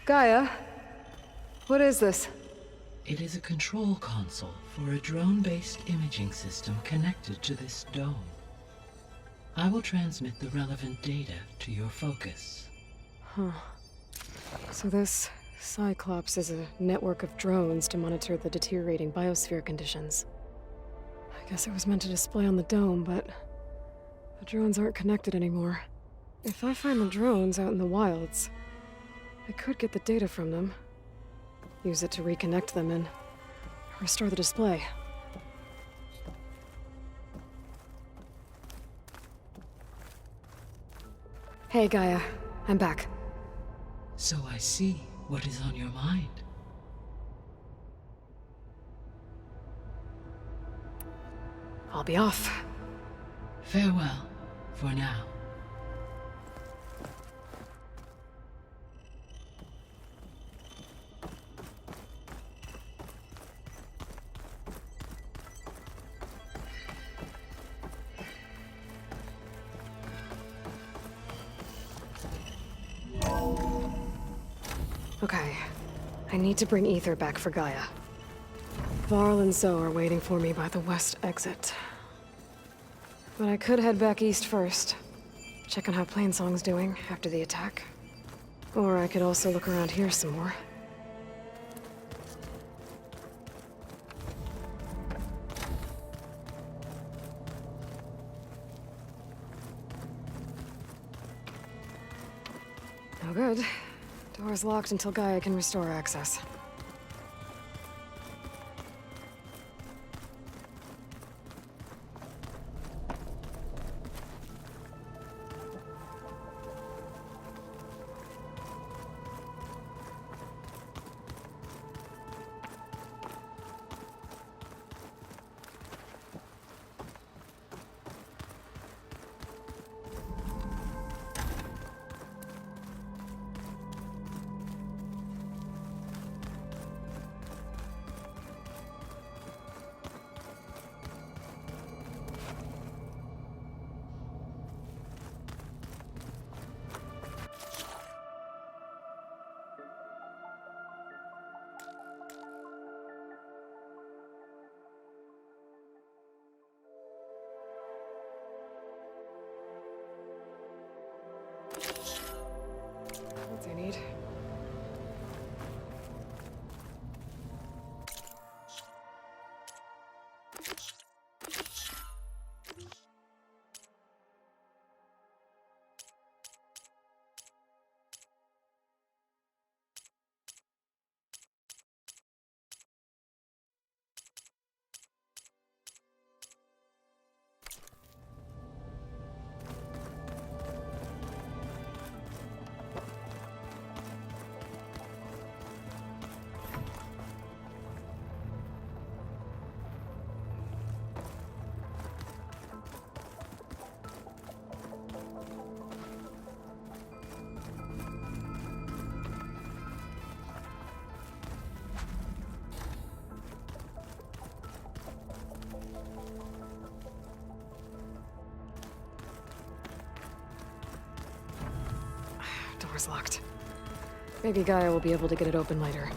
Gaia? What is this? It is a control console for a drone-based imaging system connected to this dome. I will transmit the relevant data to your focus. Huh. So this Cyclops is a network of drones to monitor the deteriorating biosphere conditions. I guess it was meant to display on the dome, but the drones aren't connected anymore. If I find the drones out in the wilds, I could get the data from them, use it to reconnect them and restore the display. Hey, Gaia. I'm back. So I see what is on your mind. I'll be off. Farewell, for now. Okay. I need to bring Ether back for Gaia. Varl and Zoe are waiting for me by the west exit. But I could head back east first. Check on how Plainsong's doing after the attack. Or I could also look around here some more. No good. Door's locked until Gaia can restore access. What I need. Door's locked. Maybe Gaia will be able to get it open later.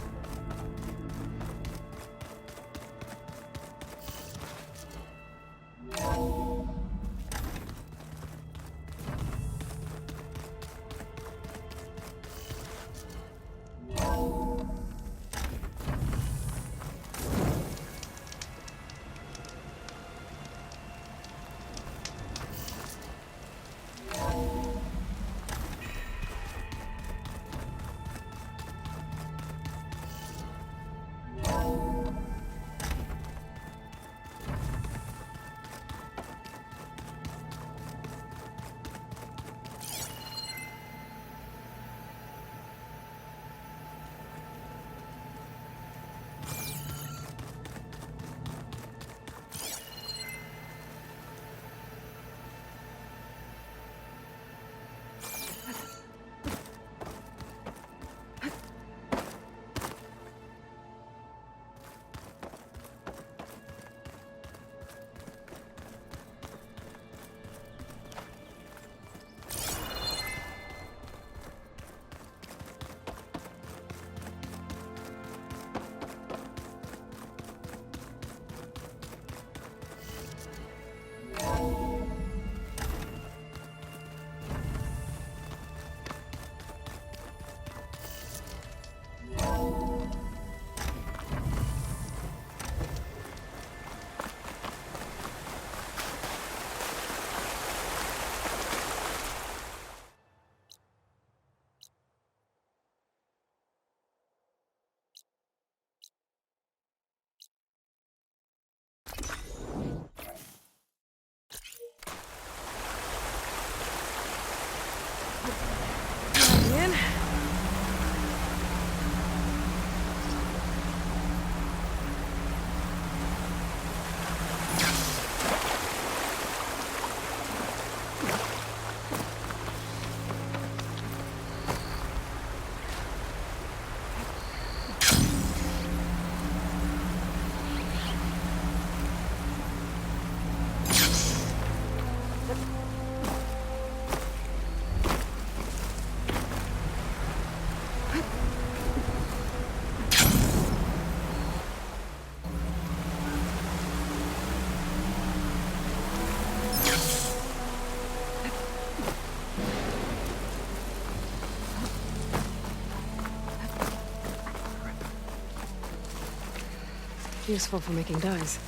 Useful for making dyes.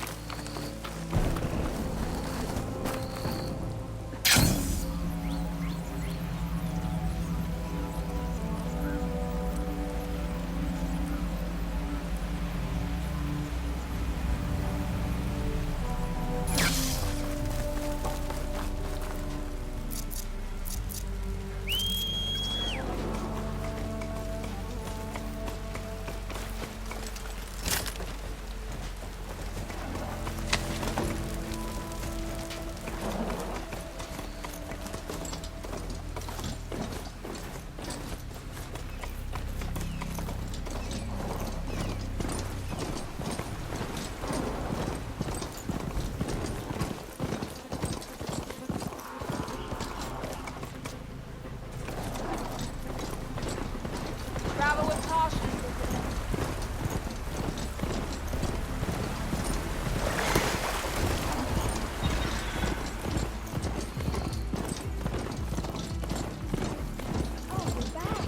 Travel with caution. Oh, we're back.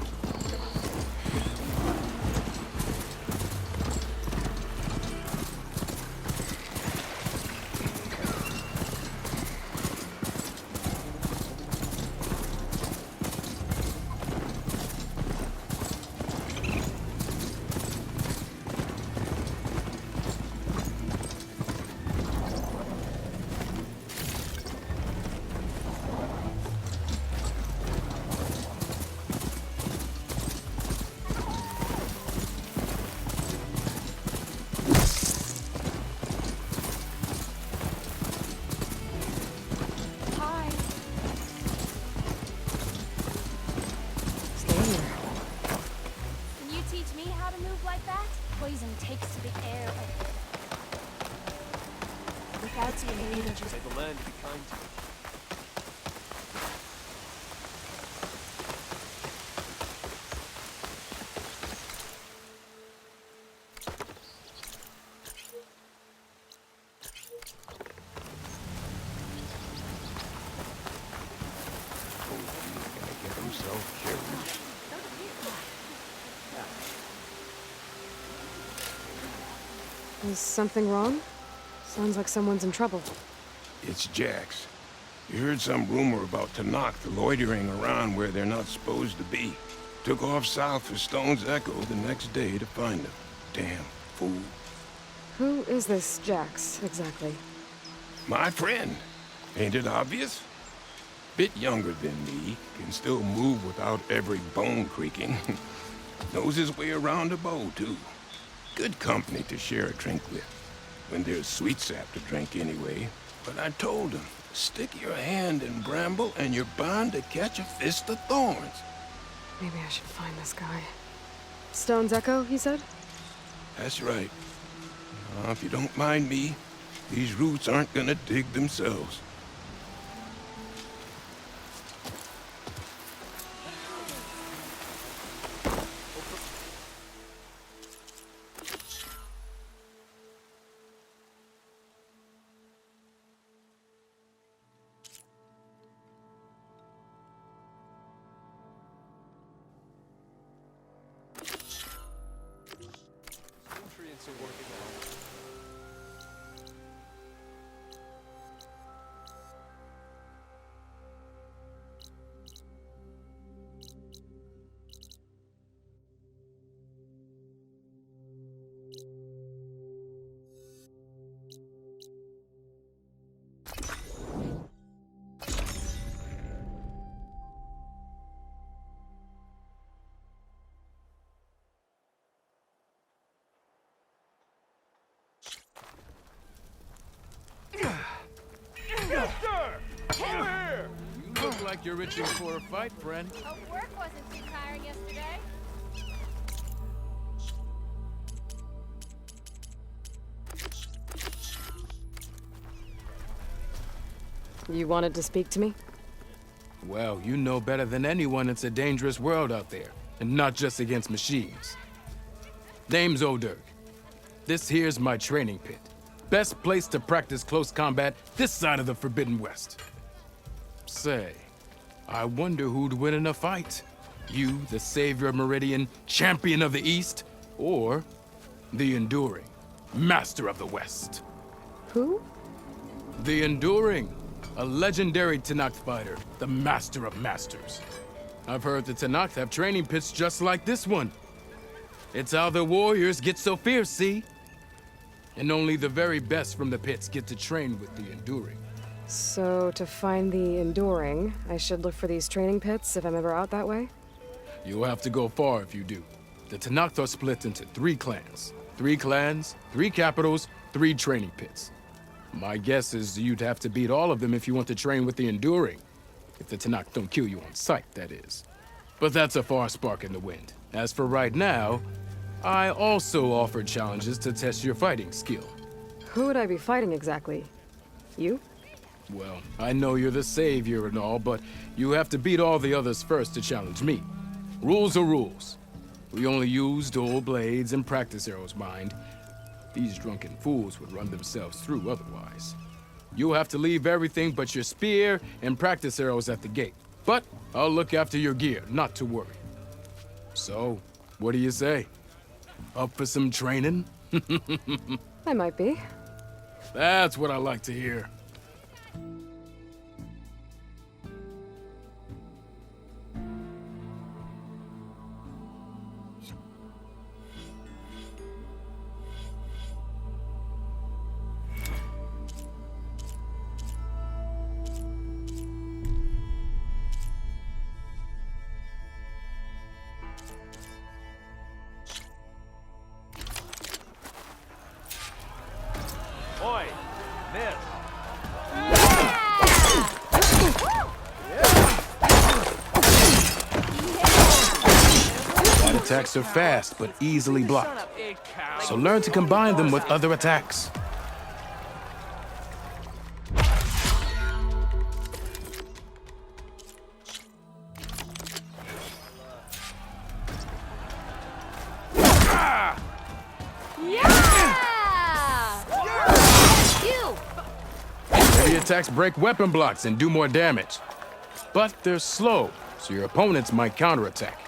Hi. Stay here. Can you teach me how to move like that? Poison takes to the air. Without your aid, just May the land be kind to you. Get himself killed. Is something wrong? Sounds like someone's in trouble. It's Jax. You heard some rumor about Tanakh loitering around where they're not supposed to be. Took off south for Stone's Echo the next day to find them. Damn fool. Who is this Jax, exactly? My friend. Ain't it obvious? Bit younger than me, can still move without every bone creaking. Knows his way around a bow, too. Good company to share a drink with. When there's sweet sap to drink anyway. But I told him, stick your hand in bramble and you're bound to catch a fist of thorns. Maybe I should find this guy. Stone's Echo, he said? That's right. Now, if you don't mind me, these roots aren't gonna dig themselves. Nutrients are working out. You look like you're itching for a fight, friend. Hope work wasn't too tiring yesterday. You wanted to speak to me? Well, you know better than anyone it's a dangerous world out there, and not just against machines. Name's O'Dirk. This here's my training pit. Best place to practice close combat this side of the Forbidden West. Say, I wonder who'd win in a fight. You, the savior of Meridian, champion of the East, or the Enduring? Master of the West. Who? The Enduring, a legendary Tenakth fighter, the Master of Masters. I've heard the Tenakth have training pits just like this one. It's how the warriors get so fierce, see? And only the very best from the pits get to train with the Enduring. So, to find the Enduring, I should look for these training pits if I'm ever out that way? You'll have to go far if you do. The Tenakth are split into 3 clans. 3 clans, 3 capitals, 3 training pits. My guess is you'd have to beat all of them if you want to train with the Enduring. If the Tenakth don't kill you on sight, that is. But that's a far spark in the wind. As for right now, I also offer challenges to test your fighting skill. Who would I be fighting exactly? You? Well, I know you're the savior and all, but you have to beat all the others first to challenge me. Rules are rules. We only use dual blades and practice arrows, mind. These drunken fools would run themselves through otherwise. You'll have to leave everything but your spear and practice arrows at the gate. But I'll look after your gear, not to worry. So, what do you say? Up for some training? I might be. That's what I like to hear. Oi! Miss! Light attacks are fast, but easily blocked. So learn to combine them with other attacks. Heavy attacks break weapon blocks and do more damage. But they're slow, so your opponents might counterattack.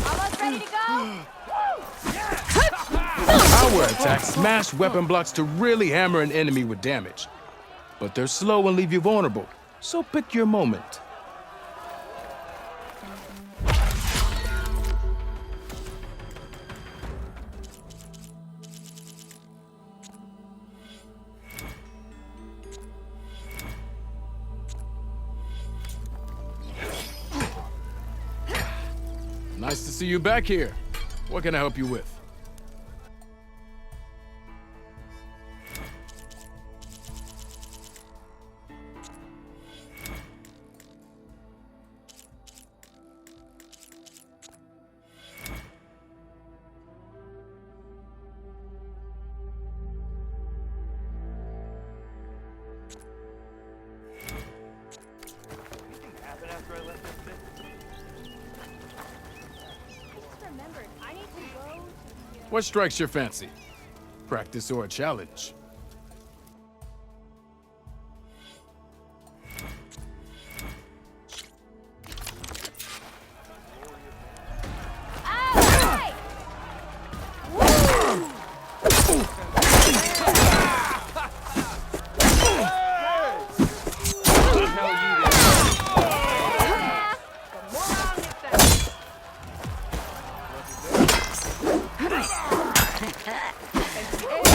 Almost ready to go? Power attacks smash weapon blocks to really hammer an enemy with damage. But they're slow and leave you vulnerable, so pick your moment. Nice to see you back here. What can I help you with? Happened after I left this pit? Just remembered, I need to go to the, What strikes your fancy? Practice or a challenge? Hey!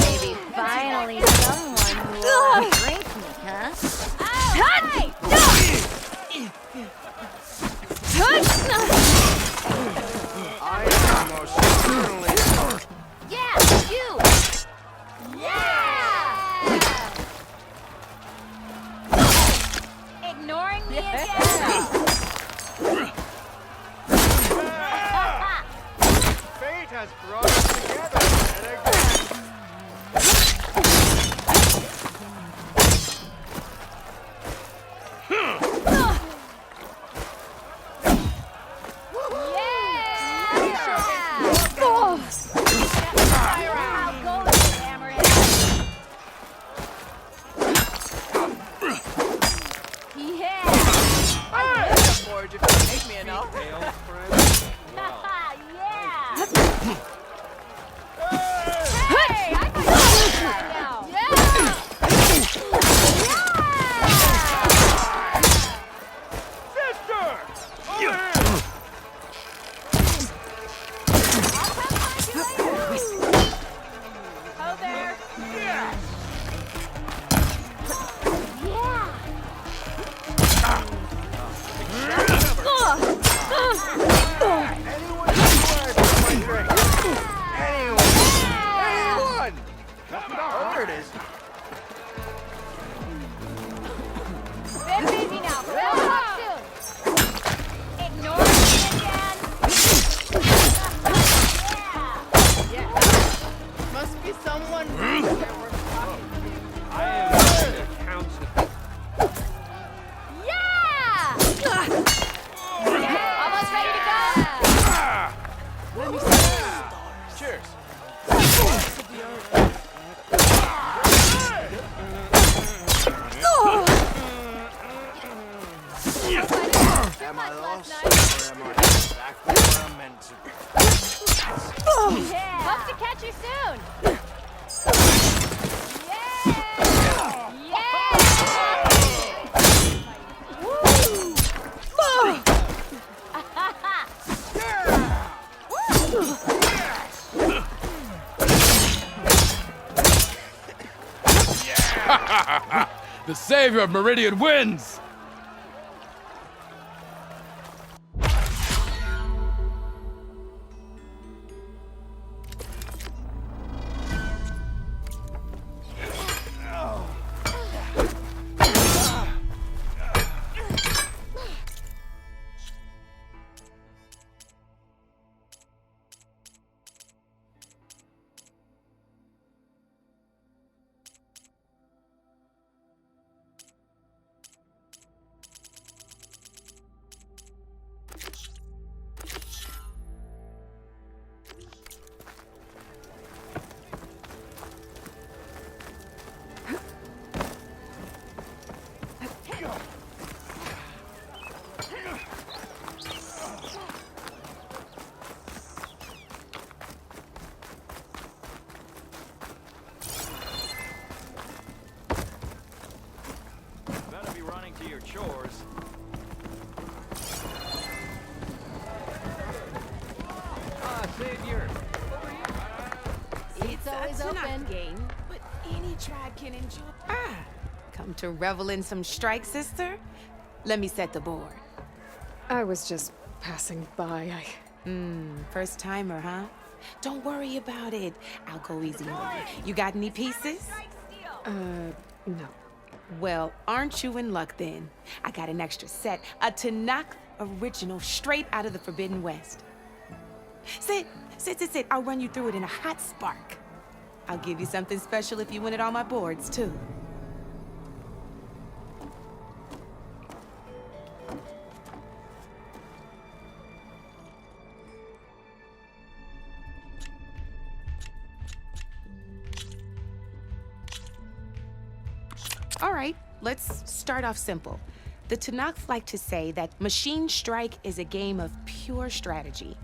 Maybe finally Anyone! Oh, there it is. Been busy now. We'll talk soon. Ignore me again. Yeah. Must be someone that we're talking to. I am going to count it. Yeah! Almost ready to go. Let me see. Cheers. Am I lost? Or am I back where I'm meant to be? Yeah. Hope to catch you soon. The savior of Meridian wins! Better be running to your chores. Ah, savior. It's always open. Game, but any tribe can enjoy. Come to revel in some strike, sister? Let me set the board. I was just passing by. First timer, huh? Don't worry about it. I'll go easy on you. You got any pieces? No. Well, aren't you in luck then? I got an extra set, a Tanakh original straight out of the Forbidden West. Sit. I'll run you through it in a hot spark. I'll give you something special if you win it on my boards, too. All right, let's start off simple. The Tanakh like to say that Machine Strike is a game of pure strategy.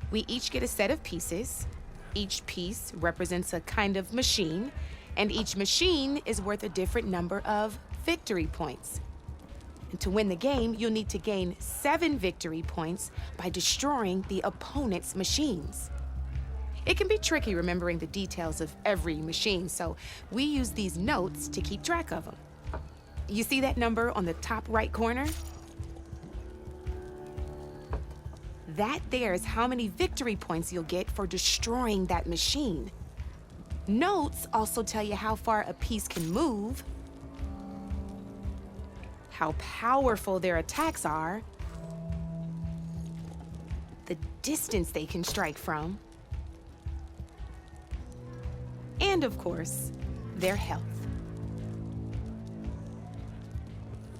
We each get a set of pieces. Each piece represents a kind of machine, and each machine is worth a different number of victory points. And to win the game, you'll need to gain 7 victory points by destroying the opponent's machines. It can be tricky remembering the details of every machine, so we use these notes to keep track of them. You see that number on the top right corner? That there is how many victory points you'll get for destroying that machine. Notes also tell you how far a piece can move, how powerful their attacks are, the distance they can strike from, and of course, their health.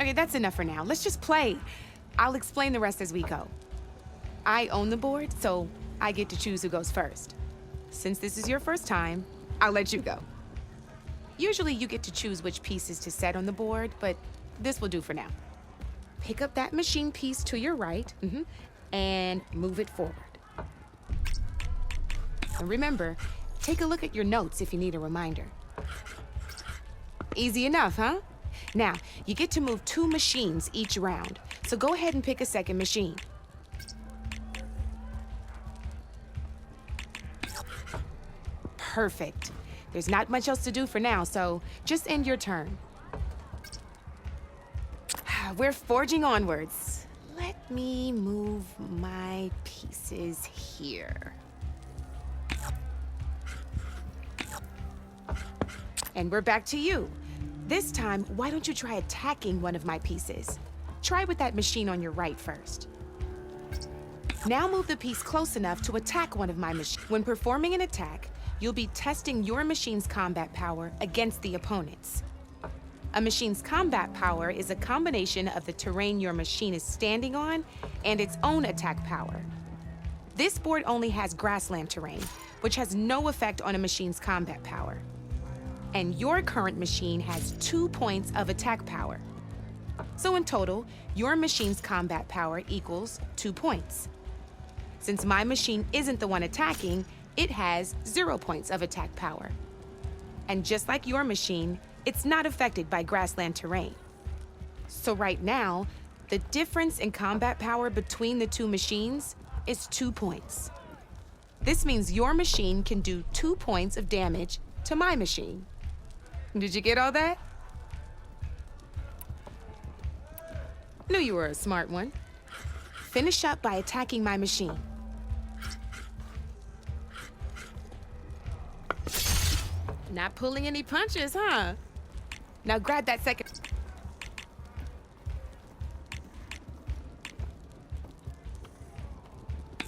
Okay, that's enough for now. Let's just play. I'll explain the rest as we go. I own the board, so I get to choose who goes first. Since this is your first time, I'll let you go. Usually you get to choose which pieces to set on the board, but this will do for now. Pick up that machine piece to your right, and move it forward. And remember, take a look at your notes if you need a reminder. Easy enough, huh? Now, you get to move 2 machines each round, so go ahead and pick a second machine. Perfect. There's not much else to do for now, so just end your turn. We're forging onwards. Let me move my pieces here. And we're back to you. This time, why don't you try attacking one of my pieces? Try with that machine on your right first. Now move the piece close enough to attack one of my machines. When performing an attack, you'll be testing your machine's combat power against the opponent's. A machine's combat power is a combination of the terrain your machine is standing on and its own attack power. This board only has grassland terrain, which has no effect on a machine's combat power. And your current machine has 2 points of attack power. So in total, your machine's combat power equals 2 points. Since my machine isn't the one attacking, it has 0 points of attack power. And just like your machine, it's not affected by grassland terrain. So right now, the difference in combat power between the two machines is 2 points. This means your machine can do 2 points of damage to my machine. Did you get all that? Knew you were a smart one. Finish up by attacking my machine. Not pulling any punches, huh? Now grab that second.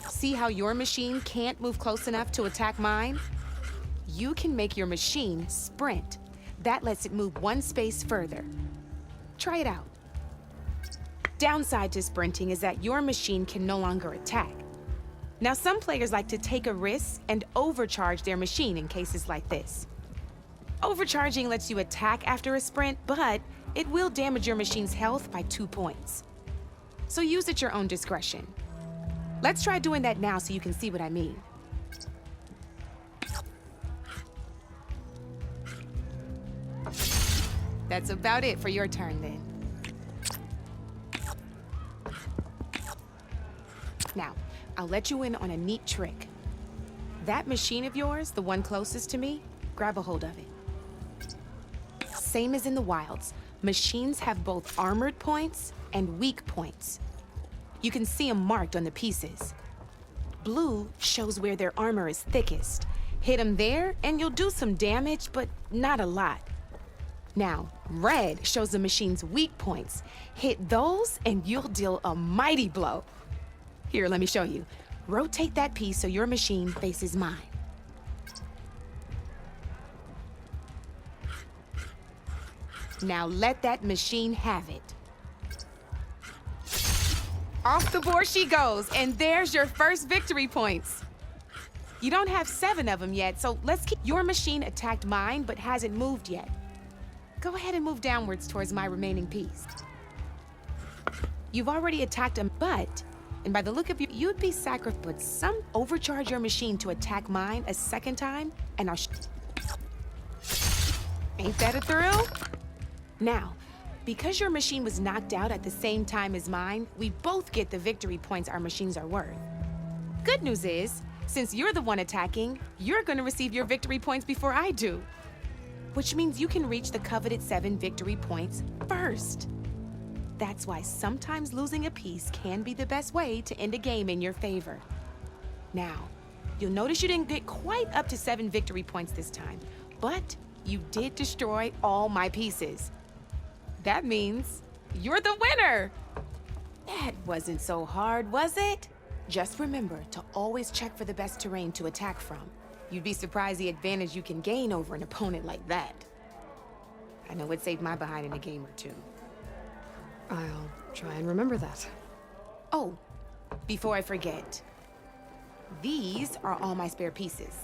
See how your machine can't move close enough to attack mine? You can make your machine sprint. That lets it move 1 space further. Try it out. Downside to sprinting is that your machine can no longer attack. Now, some players like to take a risk and overcharge their machine in cases like this. Overcharging lets you attack after a sprint, but it will damage your machine's health by 2 points. So use at your own discretion. Let's try doing that now so you can see what I mean. That's about it for your turn then. Now, I'll let you in on a neat trick. That machine of yours, the one closest to me, grab a hold of it. Same as in the wilds, machines have both armored points and weak points. You can see them marked on the pieces. Blue shows where their armor is thickest. Hit them there and you'll do some damage, but not a lot. Now, red shows the machine's weak points. Hit those and you'll deal a mighty blow. Here, let me show you. Rotate that piece so your machine faces mine. Now let that machine have it. Off the board she goes, and there's your first victory points. You don't have 7 of them yet, so let's keep... Your machine attacked mine, but hasn't moved yet. Go ahead and move downwards towards my remaining piece. You've already attacked him, but... And by the look of you, you'd be sacrificed, but some overcharge your machine to attack mine a second time, and I'll... Ain't that a thrill? Now, because your machine was knocked out at the same time as mine, we both get the victory points our machines are worth. Good news is, since you're the one attacking, you're gonna receive your victory points before I do. Which means you can reach the coveted 7 victory points first. That's why sometimes losing a piece can be the best way to end a game in your favor. Now, you'll notice you didn't get quite up to 7 victory points this time, but you did destroy all my pieces. That means you're the winner! That wasn't so hard, was it? Just remember to always check for the best terrain to attack from. You'd be surprised the advantage you can gain over an opponent like that. I know it saved my behind in a game or two. I'll try and remember that. Oh, before I forget, these are all my spare pieces.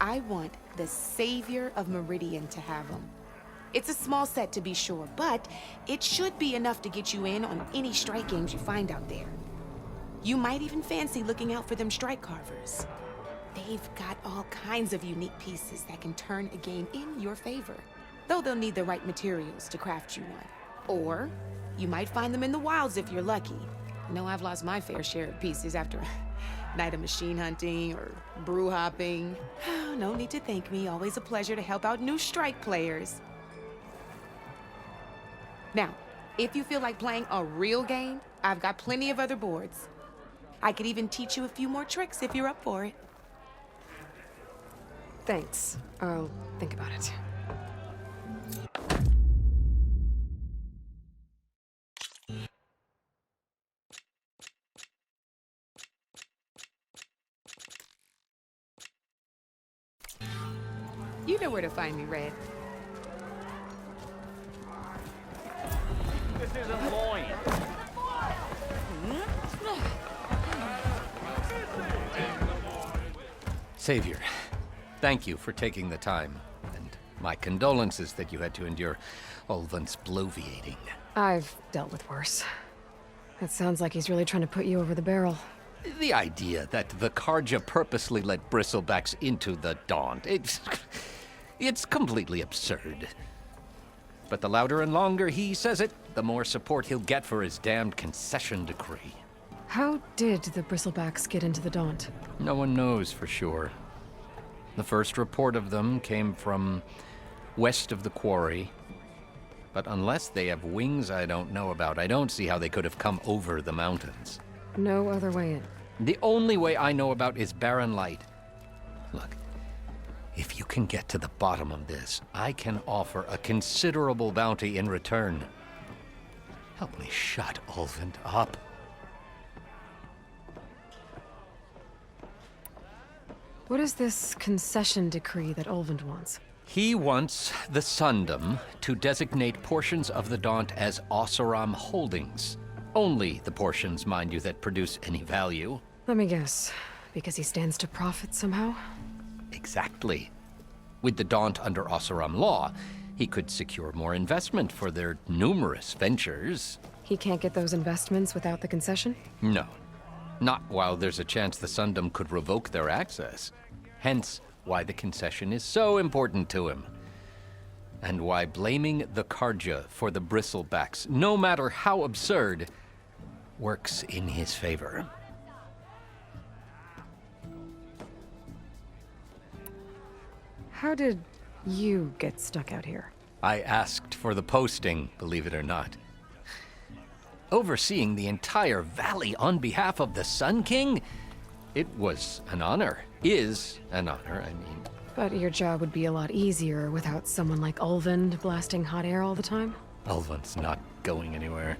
I want the Savior of Meridian to have them. It's a small set to be sure, but it should be enough to get you in on any strike games you find out there. You might even fancy looking out for them strike carvers. They've got all kinds of unique pieces that can turn a game in your favor, though they'll need the right materials to craft you one. Or you might find them in the wilds if you're lucky. I know I've lost my fair share of pieces after a night of machine hunting or brew hopping. No need to thank me, always a pleasure to help out new strike players. Now, if you feel like playing a real game, I've got plenty of other boards. I could even teach you a few more tricks if you're up for it. Thanks. I'll think about it. You know where to find me, Red. This isn't loin. Savior, thank you for taking the time, and my condolences that you had to endure Ulvan's bloviating. I've dealt with worse. It sounds like he's really trying to put you over the barrel. The idea that the Karja purposely let Bristlebacks into the Daunt, it's completely absurd. But the louder and longer he says it, the more support he'll get for his damned concession decree. How did the Bristlebacks get into the Daunt? No one knows for sure. The first report of them came from west of the quarry. But unless they have wings I don't know about, I don't see how they could have come over the mountains. No other way in. The only way I know about is barren light. Look, if you can get to the bottom of this, I can offer a considerable bounty in return. Help me shut Ulvund up. What is this concession decree that Ulvund wants? He wants the Sundom to designate portions of the Daunt as Oseram holdings. Only the portions, mind you, that produce any value. Let me guess. Because he stands to profit somehow? Exactly. With the Daunt under Oseram law, he could secure more investment for their numerous ventures. He can't get those investments without the concession? No. Not while there's a chance the Sundom could revoke their access. Hence, why the concession is so important to him. And why blaming the Karja for the Bristlebacks, no matter how absurd, works in his favor. How did you get stuck out here? I asked for the posting, believe it or not. Overseeing the entire valley on behalf of the Sun King? It was an honor. Is an honor, I mean. But your job would be a lot easier without someone like Ulvund blasting hot air all the time? Ulvund's not going anywhere.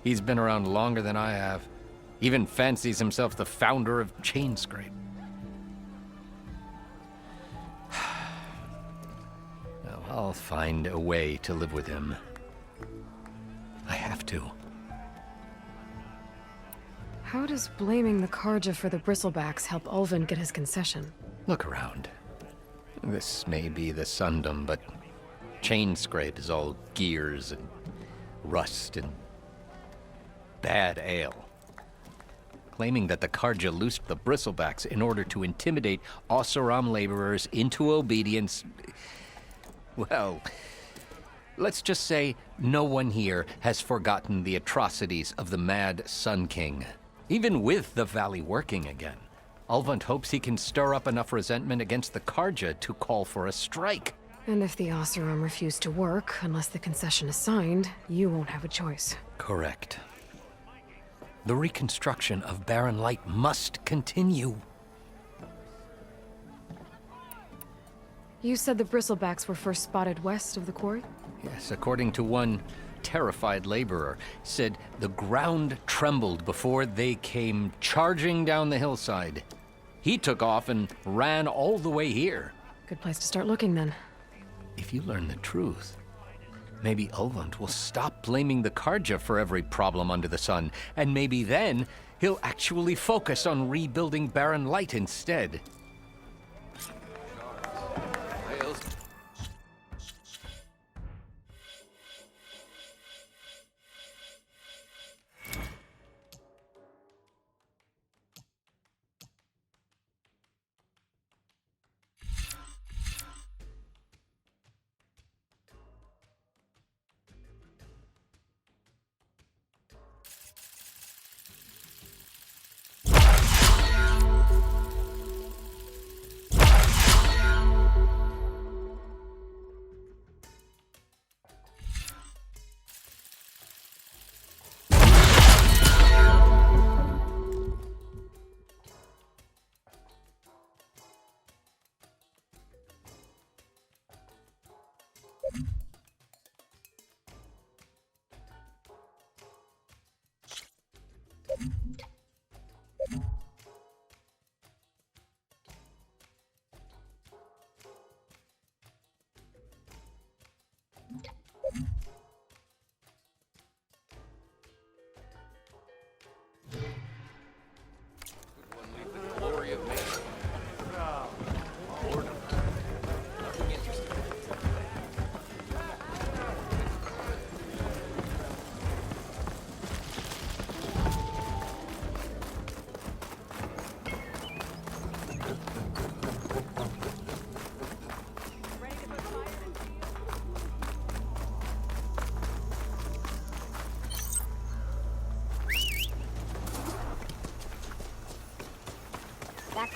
He's been around longer than I have. Even fancies himself the founder of Chainscrape. No, I'll find a way to live with him. I have to. How does blaming the Karja for the Bristlebacks help Ulvund get his concession? Look around. This may be the Sundom, but Chainscrape is all gears and rust and bad ale. Claiming that the Karja loosed the Bristlebacks in order to intimidate Oseram laborers into obedience. Well, let's just say no one here has forgotten the atrocities of the Mad Sun King. Even with the valley working again, Ulvund hopes he can stir up enough resentment against the Karja to call for a strike. And if the Oseram refuse to work, unless the concession is signed, you won't have a choice. Correct. The reconstruction of Barren Light must continue. You said the Bristlebacks were first spotted west of the quarry? Yes, according to one terrified laborer, said the ground trembled before they came charging down the hillside. He took off and ran all the way here. Good place to start looking, then. If you learn the truth, maybe Ulvund will stop blaming the Karja for every problem under the sun, and maybe then he'll actually focus on rebuilding Barren Light instead.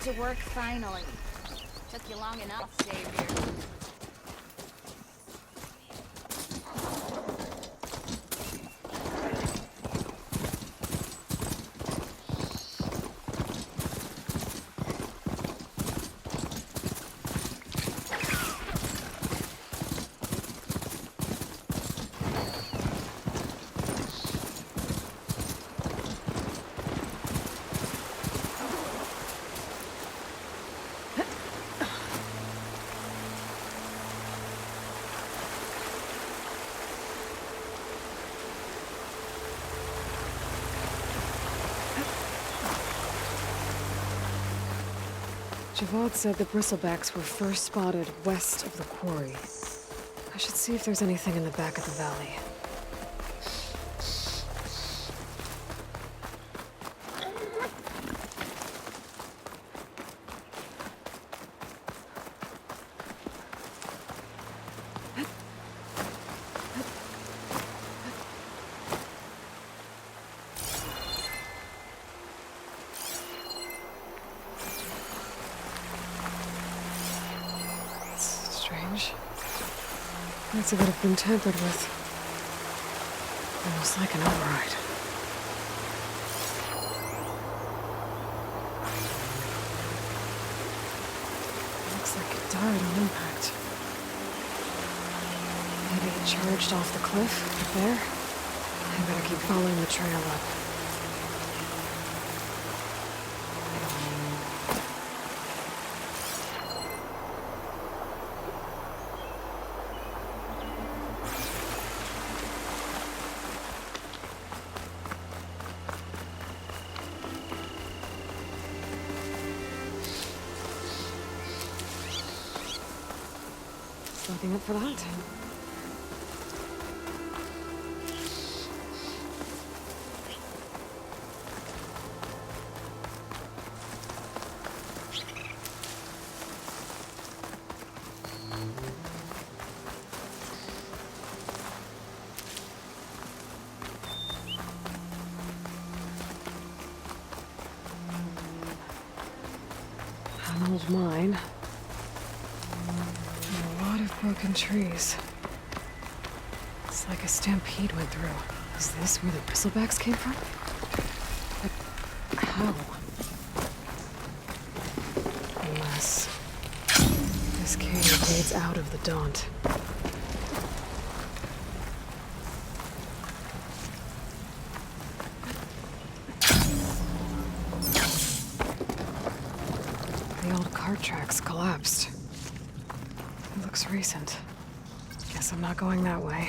To work finally. Took you long enough, Savior. Javad said the Bristlebacks were first spotted west of the quarry. I should see if there's anything in the back of the valley. Strange. Parts of it have been tampered with. Almost like an override. Looks like it died on impact. Maybe it charged off the cliff up there. I better keep following the trail up. Nothing up for that. An old mine. Broken trees. It's like a stampede went through. Is this where the Bristlebacks came from? But how? Unless this cave leads out of the Daunt. The old cart tracks collapsed. It looks recent. Guess I'm not going that way.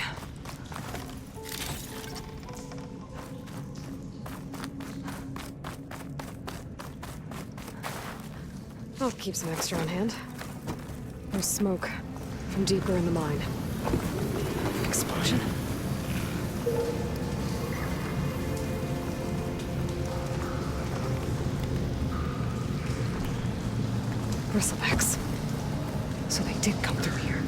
I'll keep some extra on hand. There's smoke from deeper in the mine. Explosion? Bristlebacks. So they did come through here.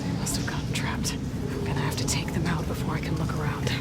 They must have gotten trapped. I'm gonna have to take them out before I can look around.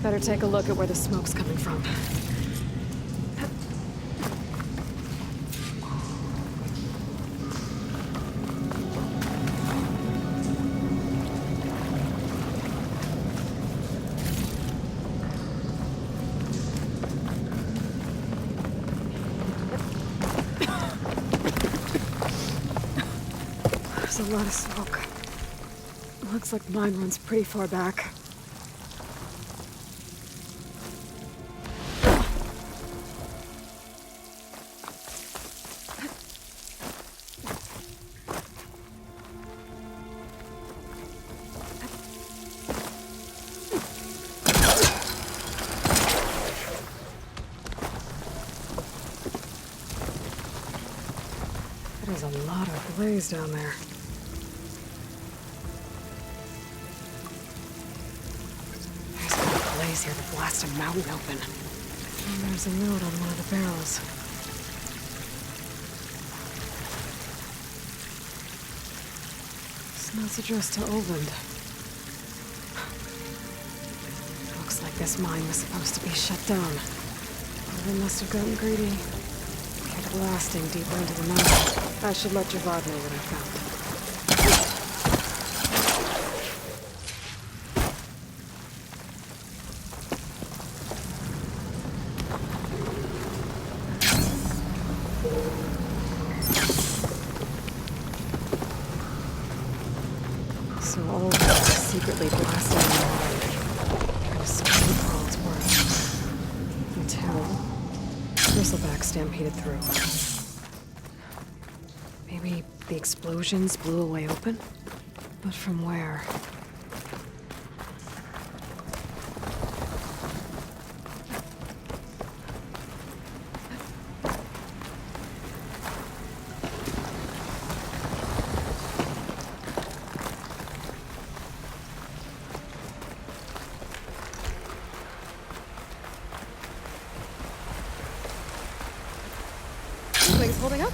Better take a look at where the smoke's coming from. There's a lot of smoke. Looks like mine runs pretty far back. There's a lot of blaze down there. There's enough blaze here to blast a mountain open. And there's a note on one of the barrels. Smells addressed to Olvend. Looks like this mine was supposed to be shut down. Olvend must have gotten greedy. Kept blasting deeper into the mountain. I should let Javad know what I found. So all of us secretly blasting the mine. Trying to squeeze for all it's worth. Until Bristlebacks stampeded through. Maybe the explosions blew a way open? But from where? Things holding up?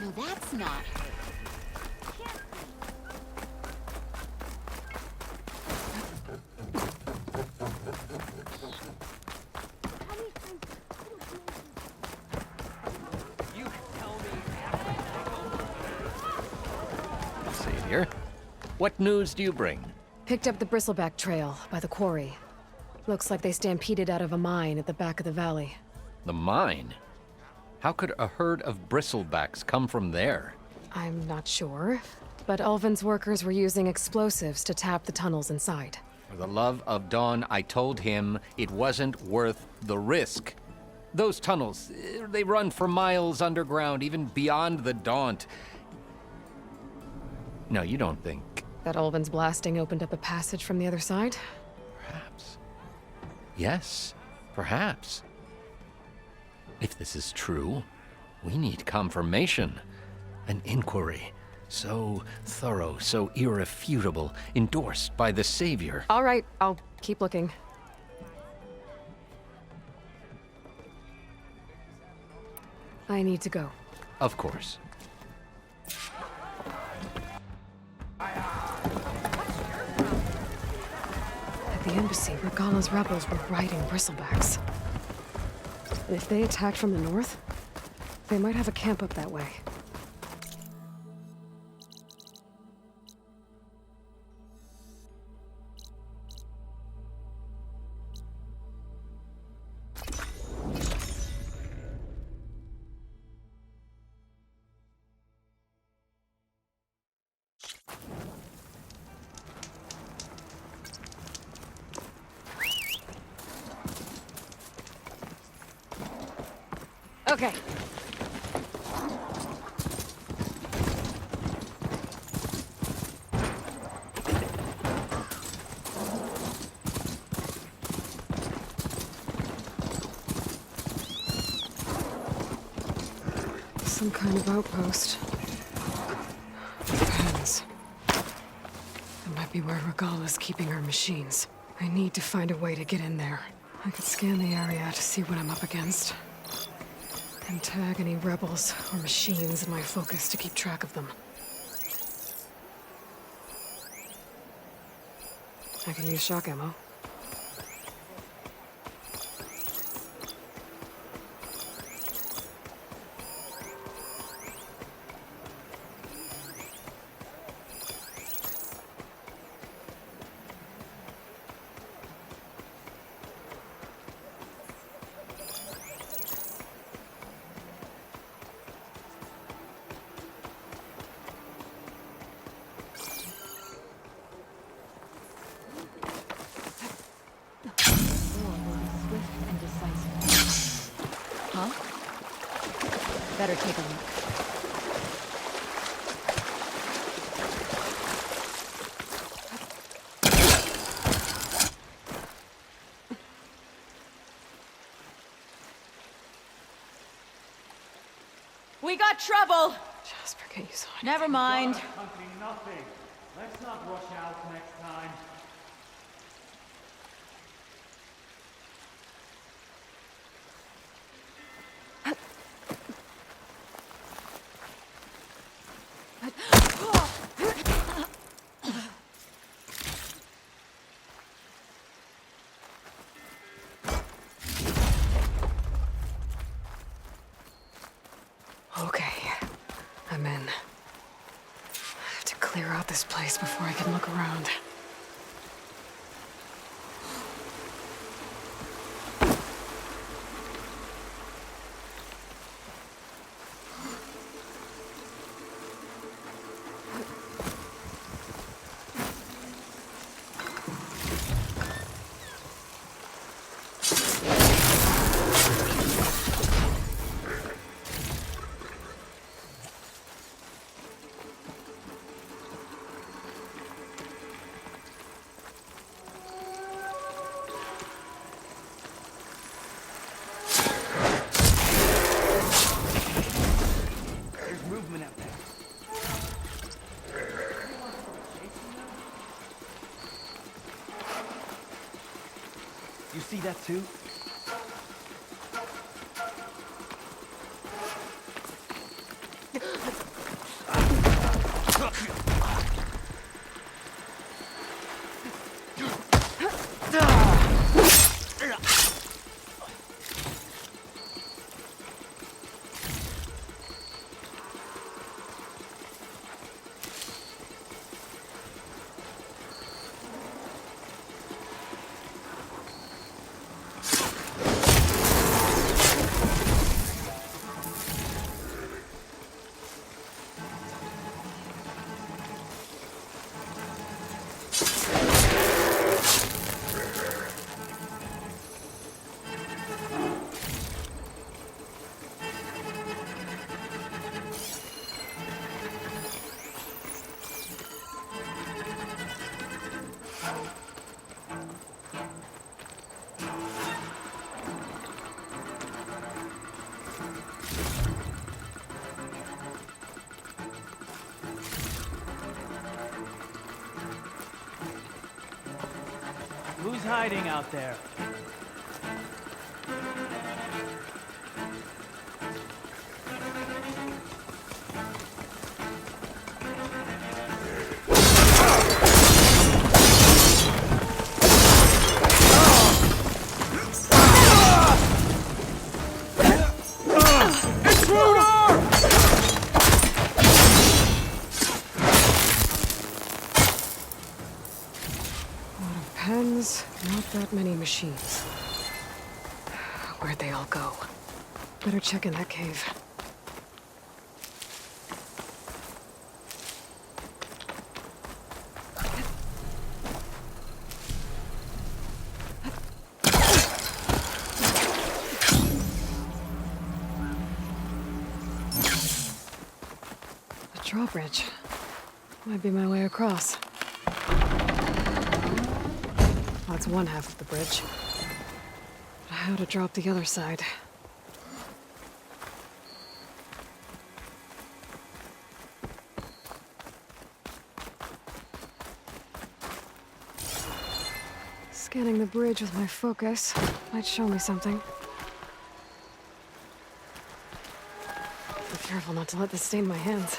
No, that's not her. Savior, what news do you bring? Picked up the Bristleback trail by the quarry. Looks like they stampeded out of a mine at the back of the valley. The mine? How could a herd of Bristlebacks come from there? I'm not sure, but Ulvin's workers were using explosives to tap the tunnels inside. For the love of Dawn, I told him it wasn't worth the risk. Those tunnels, they run for miles underground, even beyond the Daunt. No, you don't think... That Ulvin's blasting opened up a passage from the other side? Perhaps. Yes, perhaps. If this is true, we need confirmation. An inquiry. So thorough, so irrefutable, endorsed by the Savior. All right, I'll keep looking. I need to go. Of course. At the embassy, Regala's rebels were riding Bristlebacks. And if they attacked from the north, they might have a camp up that way. Okay. Some kind of outpost. Depends. It might be where Regala's keeping her machines. I need to find a way to get in there. I could scan the area to see what I'm up against. And tag any rebels or machines in my focus to keep track of them. I can use shock ammo. Better take a look. We got trouble! Just forget you saw it. Never mind. Hunting nothing. Let's not rush out next time. Okay, I'm in. I have to clear out this place before I can look around. You see that too? Who's hiding out there? Not that many machines. Where'd they all go? Better check in that cave. A drawbridge. Might be my way across. That's one half of the bridge. But how to drop the other side? Scanning the bridge with my focus might show me something. Be careful not to let this stain my hands.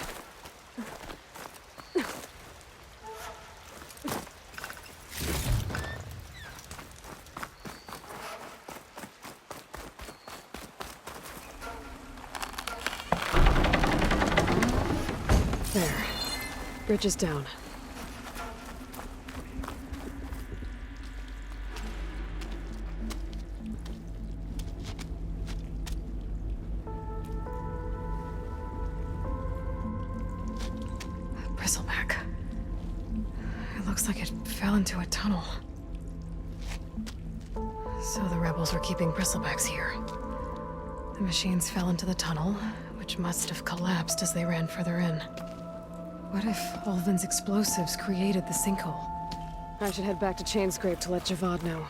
There. Bridge is down. Bristleback. It looks like it fell into a tunnel. So the rebels were keeping Bristlebacks here. The machines fell into the tunnel, which must have collapsed as they ran further in. What if Ulvin's explosives created the sinkhole? I should head back to Chainscrape to let Javad know.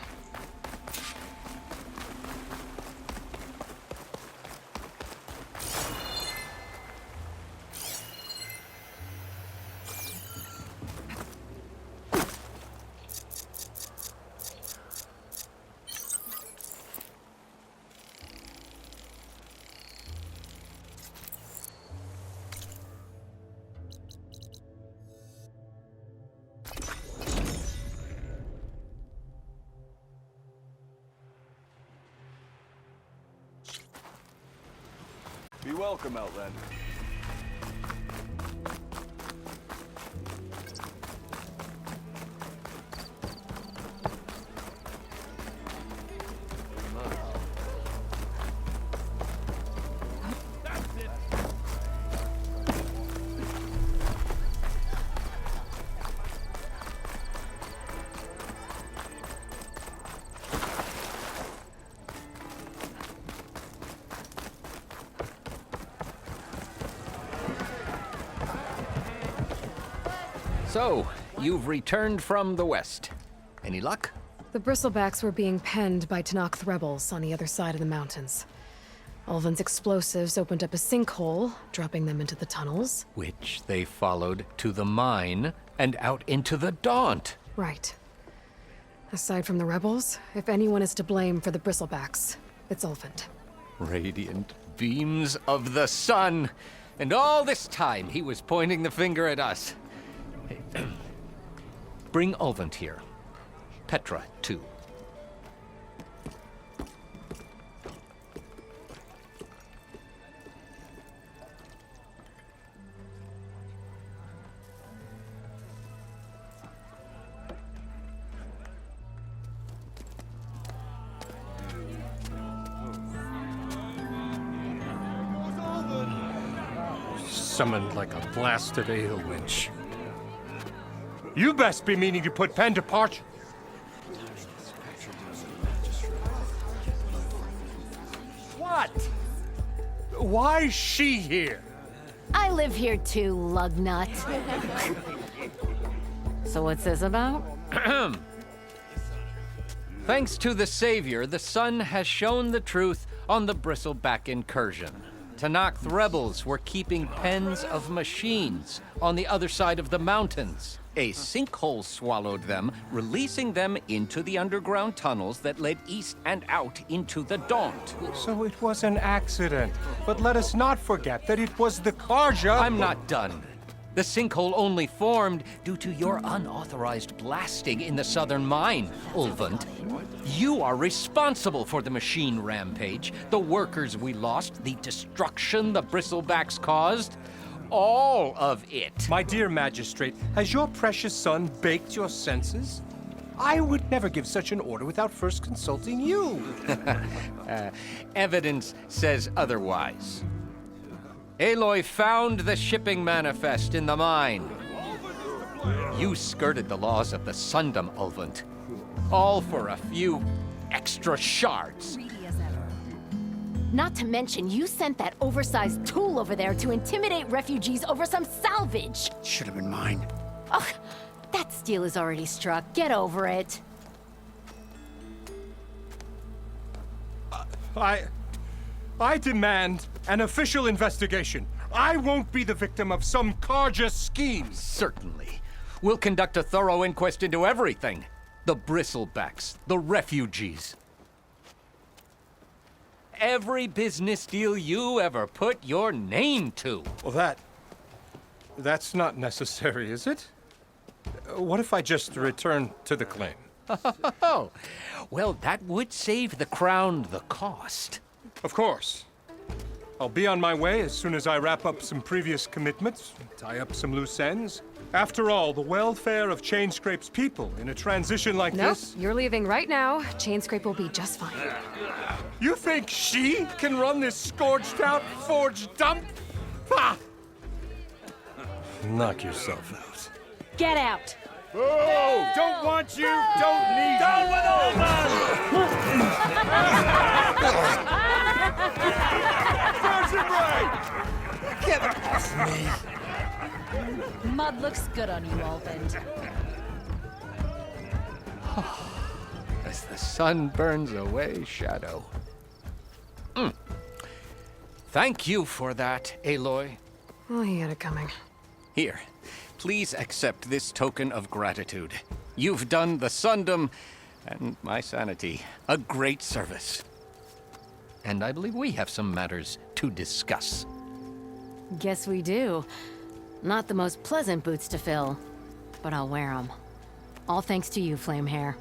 Be welcome, Outlander. So, you've returned from the west. Any luck? The Bristlebacks were being penned by Tenakth rebels on the other side of the mountains. Ulvin's explosives opened up a sinkhole, dropping them into the tunnels. Which they followed to the mine and out into the Daunt. Right. Aside from the rebels, if anyone is to blame for the Bristlebacks, it's Ulvin. Radiant beams of the sun. And all this time he was pointing the finger at us. Bring Ulvin here. Petra, too. Summoned like a blasted ale winch. You best be meaning to put pen to parch. What? Why is she here? I live here too, lugnut. So what's this about? Thanks to the Savior, the sun has shown the truth on the Bristleback incursion. Tenakth rebels were keeping pens of machines on the other side of the mountains. A sinkhole swallowed them, releasing them into the underground tunnels that led east and out into the Daunt. So it was an accident. But let us not forget that it was the Karja. I'm not done. The sinkhole only formed due to your unauthorized blasting in the southern mine, Ulvin. You are responsible for the machine rampage, the workers we lost, the destruction the Bristlebacks caused. All of it. My dear magistrate, has your precious son baked your senses? I would never give such an order without first consulting you. Evidence says otherwise. Aloy found the shipping manifest in the mine. You skirted the laws of the Sundom, Ulvant. All for a few extra shards. Not to mention, you sent that oversized tool over there to intimidate refugees over some salvage. Should have been mine. Ugh, that steel is already struck. Get over it. I demand an official investigation. I won't be the victim of some Karja scheme. Certainly. We'll conduct a thorough inquest into everything. The Bristlebacks, the refugees. Every business deal you ever put your name to. Well, that's not necessary, is it? What if I just return to the claim? Oh, well, that would save the crown the cost. Of course. I'll be on my way as soon as I wrap up some previous commitments, tie up some loose ends. After all, the welfare of Chainscrape's people in a transition like this... Nope, you're leaving right now. Chainscrape will be just fine. You think she can run this scorched-out forge dump? Ha! Knock yourself out. Get out! Oh! Don't want you, don't need Down you! with all Get off me! Mud looks good on you, Ulvant. As the sun burns away shadow. Thank you for that, Aloy. Oh, he had it coming. Here, please accept this token of gratitude. You've done the Sundom and my sanity a great service. And I believe we have some matters to discuss. Guess we do. Not the most pleasant boots to fill, but I'll wear them. All thanks to you, Flamehair.